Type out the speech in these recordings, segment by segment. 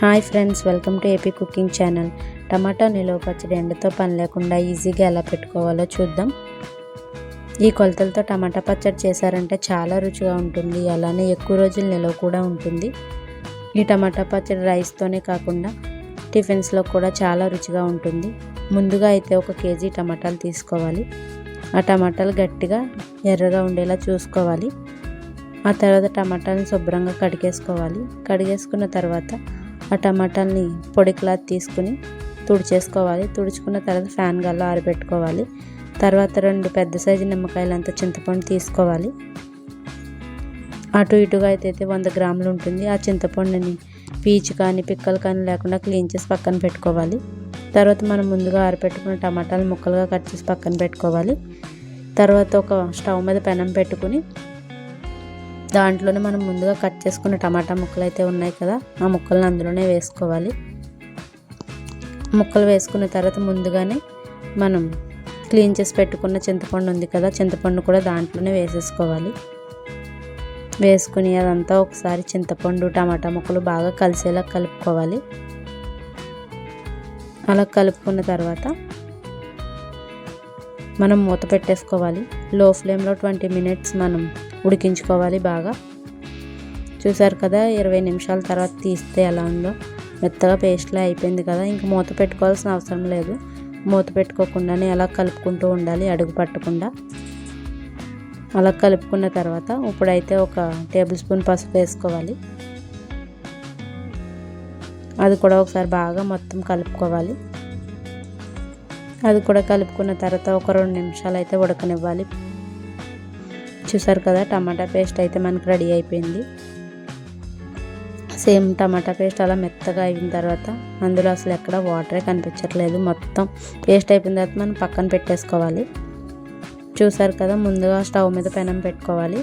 Hi friends, welcome to AP cooking channel. టమాటా నిలువ పచ్చడి ఎండతో పని లేకుండా ఈజీగా ఎలా పెట్టుకోవాలో చూద్దాం. ఈ కొలతలతో టమాటా పచ్చడి చేశారంటే చాలా రుచిగా ఉంటుంది, అలానే ఎక్కువ రోజులు నిలువ కూడా ఉంటుంది. ఈ టమాటా పచ్చడి రైస్తోనే కాకుండా టిఫిన్స్లో కూడా చాలా రుచిగా ఉంటుంది. ముందుగా అయితే 1 కేజీ టమాటాలు తీసుకోవాలి. ఆ టమాటాలు గట్టిగా ఎర్రగా ఉండేలా చూసుకోవాలి. ఆ తర్వాత టమాటాలను శుభ్రంగా కడిగేసుకోవాలి. కడిగేసుకున్న తర్వాత ఆ టమాటాలని పొడి క్లాత్ తీసుకుని తుడిచేసుకోవాలి. తుడుచుకున్న తర్వాత ఫ్యాన్ గాల్లో ఆరబెట్టుకోవాలి. తర్వాత 2 పెద్ద సైజు నిమ్మకాయలంత చింతపండు తీసుకోవాలి. అటు ఇటుగా అయితే 100 గ్రాములు ఉంటుంది. ఆ చింతపండుని పీచు కానీ పిక్కలు కానీ లేకుండా క్లీన్ చేసి పక్కన పెట్టుకోవాలి. తర్వాత మనం ముందుగా ఆరబెట్టుకున్న టమాటాలు ముక్కలుగా కట్ చేసి పక్కన పెట్టుకోవాలి. తర్వాత ఒక స్టవ్ మీద పెనం పెట్టుకుని దాంట్లోనే మనం ముందుగా కట్ చేసుకున్న టమాటా ముక్కలు అయితే ఉన్నాయి కదా, ఆ ముక్కలను అందులోనే వేసుకోవాలి. ముక్కలు వేసుకున్న తర్వాత ముందుగానే మనం క్లీన్ చేసి పెట్టుకున్న చింతపండు ఉంది కదా, చింతపండు కూడా దాంట్లోనే వేసేసుకోవాలి. వేసుకుని అదంతా ఒకసారి చింతపండు టమాటా ముక్కలు బాగా కలిసేలా కలుపుకోవాలి. అలా కలుపుకున్న తర్వాత మనం మూత పెట్టేసుకోవాలి. లో ఫ్లేమ్లో 20 మినిట్స్ మనం ఉడికించుకోవాలి బాగా. చూసారు కదా, 20 నిమిషాల తర్వాత తీస్తే ఎలా ఉందో, మెత్తగా పేస్ట్లా అయిపోయింది కదా. ఇంక మూత పెట్టుకోవాల్సిన అవసరం లేదు. మూత పెట్టుకోకుండానే అలా కలుపుకుంటూ ఉండాలి, అడుగు పట్టకుండా. అలా కలుపుకున్న తర్వాత ఇప్పుడైతే 1 టేబుల్ స్పూన్ పసుపు వేసుకోవాలి. అది కూడా ఒకసారి బాగా మొత్తం కలుపుకోవాలి. అది కూడా కలుపుకున్న తర్వాత ఒక 2 నిమిషాలు అయితే ఉడకనివ్వాలి. చూసారు కదా, టమాటా పేస్ట్ అయితే మనకు రెడీ అయిపోయింది. సేమ్ టమాటా పేస్ట్ అలా మెత్తగా అయిన తర్వాత అందులో అసలు ఎక్కడ వాటరే కనిపించట్లేదు. మొత్తం పేస్ట్ అయిపోయిన తర్వాత మనం పక్కన పెట్టేసుకోవాలి. చూసారు కదా, ముందుగా స్టవ్ మీద పెనం పెట్టుకోవాలి.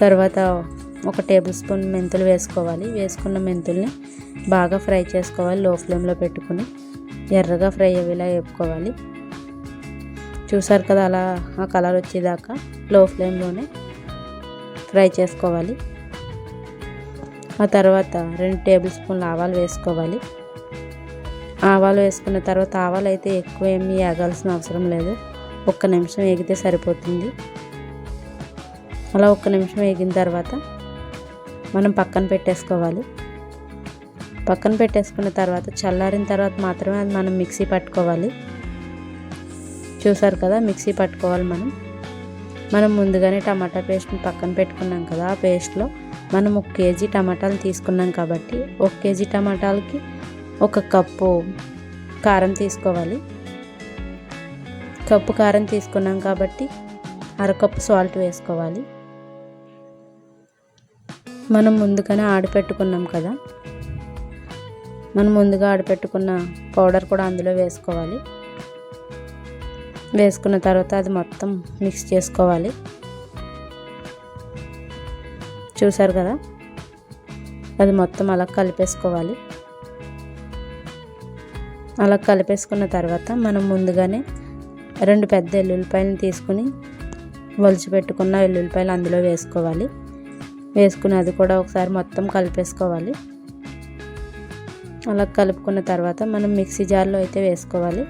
తర్వాత 1 టేబుల్ స్పూన్ మెంతులు వేసుకోవాలి. వేసుకున్న మెంతుల్ని బాగా ఫ్రై చేసుకోవాలి. లో ఫ్లేమ్లో పెట్టుకుని ఎర్రగా ఫ్రై అయ్యేలా వేపుకోవాలి. చూసారు కదా, అలా ఆ కలర్ వచ్చేదాకా లో ఫ్లేమ్లోనే ఫ్రై చేసుకోవాలి. ఆ తర్వాత 2 టేబుల్ స్పూన్ల ఆవాలు వేసుకోవాలి. ఆవాలు వేసుకున్న తర్వాత ఆవాలు అయితే ఎక్కువ ఏమీ వేగాల్సిన అవసరం లేదు. 1 నిమిషం వేగితే సరిపోతుంది. అలా 1 నిమిషం వేగిన తర్వాత మనం పక్కన పెట్టేసుకోవాలి. పక్కన పెట్టేసుకున్న తర్వాత చల్లారిన తర్వాత మాత్రమే అది మనం మిక్సీ పట్టుకోవాలి. చూసారు కదా, మిక్సీ పట్టుకోవాలి. మనం ముందుగానే టమాటా పేస్ట్ని పక్కన పెట్టుకున్నాం కదా, ఆ పేస్ట్లో మనం 1 కేజీ టమాటాలు తీసుకున్నాం కాబట్టి 1 కేజీ టమాటాలకి 1 కప్పు కారం తీసుకోవాలి. కప్పు కారం తీసుకున్నాం కాబట్టి 1/2 కప్పు సాల్ట్ వేసుకోవాలి. మనం ముందుగానే ఆడిపెట్టుకున్నాం కదా, మనం ముందుగా ఆడిపెట్టుకున్న పౌడర్ కూడా అందులో వేసుకోవాలి. వేసుకున్న తర్వాత అది మొత్తం మిక్స్ చేసుకోవాలి. చూసారు కదా, అది మొత్తం అలా కలిపేసుకోవాలి. అలా కలిపేసుకున్న తర్వాత మనం ముందుగానే 2 పెద్ద ఎల్లుల్లిపాయలను తీసుకుని ఒలిచి పెట్టుకున్న ఎల్లుల్లిపాయలు అందులో వేసుకోవాలి. వేసుకుని అది కూడా ఒకసారి మొత్తం కలిపేసుకోవాలి. అలా కలుపుకున్న తర్వాత మనం మిక్సీ జార్లో అయితే వేసుకోవాలి.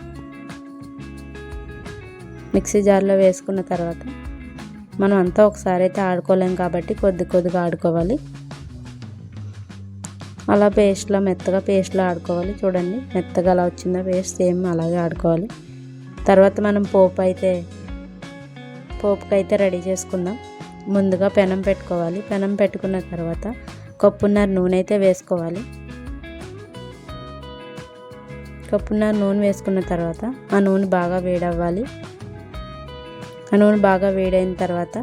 మిక్సీ జార్లో వేసుకున్న తర్వాత మనం అంతా ఒకసారి అయితే ఆడుకోలేం కాబట్టి కొద్దిగా ఆడుకోవాలి. అలా పేస్ట్లో మెత్తగా పేస్ట్లో ఆడుకోవాలి. చూడండి, మెత్తగా అలా వచ్చిందో పేస్ట్, సేమ్ అలాగే ఆడుకోవాలి. తర్వాత మనం పోపుకైతే రెడీ చేసుకుందాం. ముందుగా పెనం పెట్టుకోవాలి. పెనం పెట్టుకున్న తర్వాత 1 కప్పున్నర నూనె అయితే వేసుకోవాలి. 1 కప్పున్నర నూనె వేసుకున్న తర్వాత ఆ నూనె బాగా వేడవ్వాలి. ఆ నూనె బాగా వేడైన తర్వాత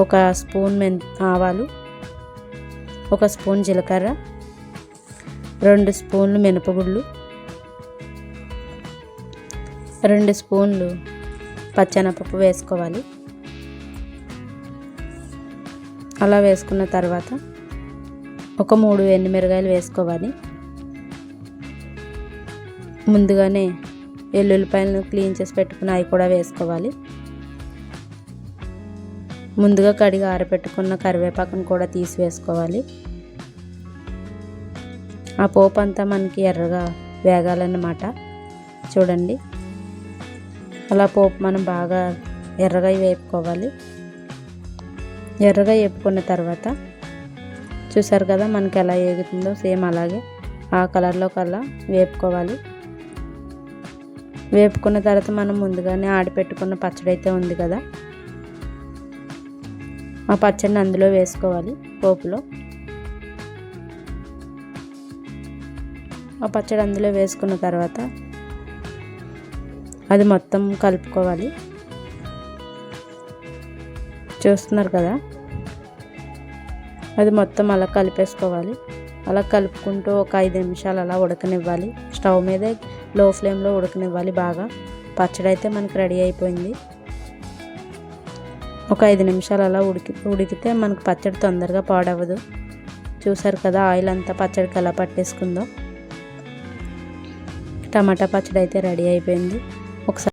1 స్పూన్ ఆవాలు, 1 స్పూన్ జీలకర్ర, 2 స్పూన్లు మినపగుళ్ళు, 2 స్పూన్లు పచ్చెనపప్పు వేసుకోవాలి. అలా వేసుకున్న తర్వాత 3 ఎండుమిరగాయలు వేసుకోవాలి. ముందుగానే ఎల్లుల్లిపాయలను క్లీన్ చేసి పెట్టుకుని అవి కూడా వేసుకోవాలి. ముందుగా కడిగి ఆరబెట్టుకున్న కరివేపాకును కూడా తీసి వేసుకోవాలి. ఆ పోపు అంతా మనకి ఎర్రగా వేగాలన్నమాట. చూడండి, అలా పోపు మనం బాగా ఎర్రగా వేపుకోవాలి. ఎర్రగా వేపుకున్న తర్వాత చూసారు కదా మనకి ఎలా వేగుతుందో, సేమ్ అలాగే ఆ కలర్లో కల్లా వేపుకోవాలి. వేపుకున్న తర్వాత మనం ముందుగానే ఆడిపెట్టుకున్న పచ్చడి అయితే ఉంది కదా, ఆ పచ్చడిని అందులో వేసుకోవాలి. పోపులో ఆ పచ్చడి అందులో వేసుకున్న తర్వాత అది మొత్తం కలుపుకోవాలి. చూస్తున్నారు కదా, అది మొత్తం అలా కలిపేసుకోవాలి. అలా కలుపుకుంటూ ఒక 5 నిమిషాలు అలా ఉడకనివ్వాలి. స్టవ్ మీదే లో ఫ్లేమ్లో ఉడకనివ్వాలి బాగా. పచ్చడి అయితే మనకి రెడీ అయిపోయింది. ఒక 5 నిమిషాలు అలా ఉడికితే మనకు పచ్చడి తొందరగా పాడవదు. చూసారు కదా ఆయిల్ అంతా పచ్చడికి ఎలా పట్టేసుకుందో. టమాటా పచ్చడి అయితే రెడీ అయిపోయింది. ఒకసారి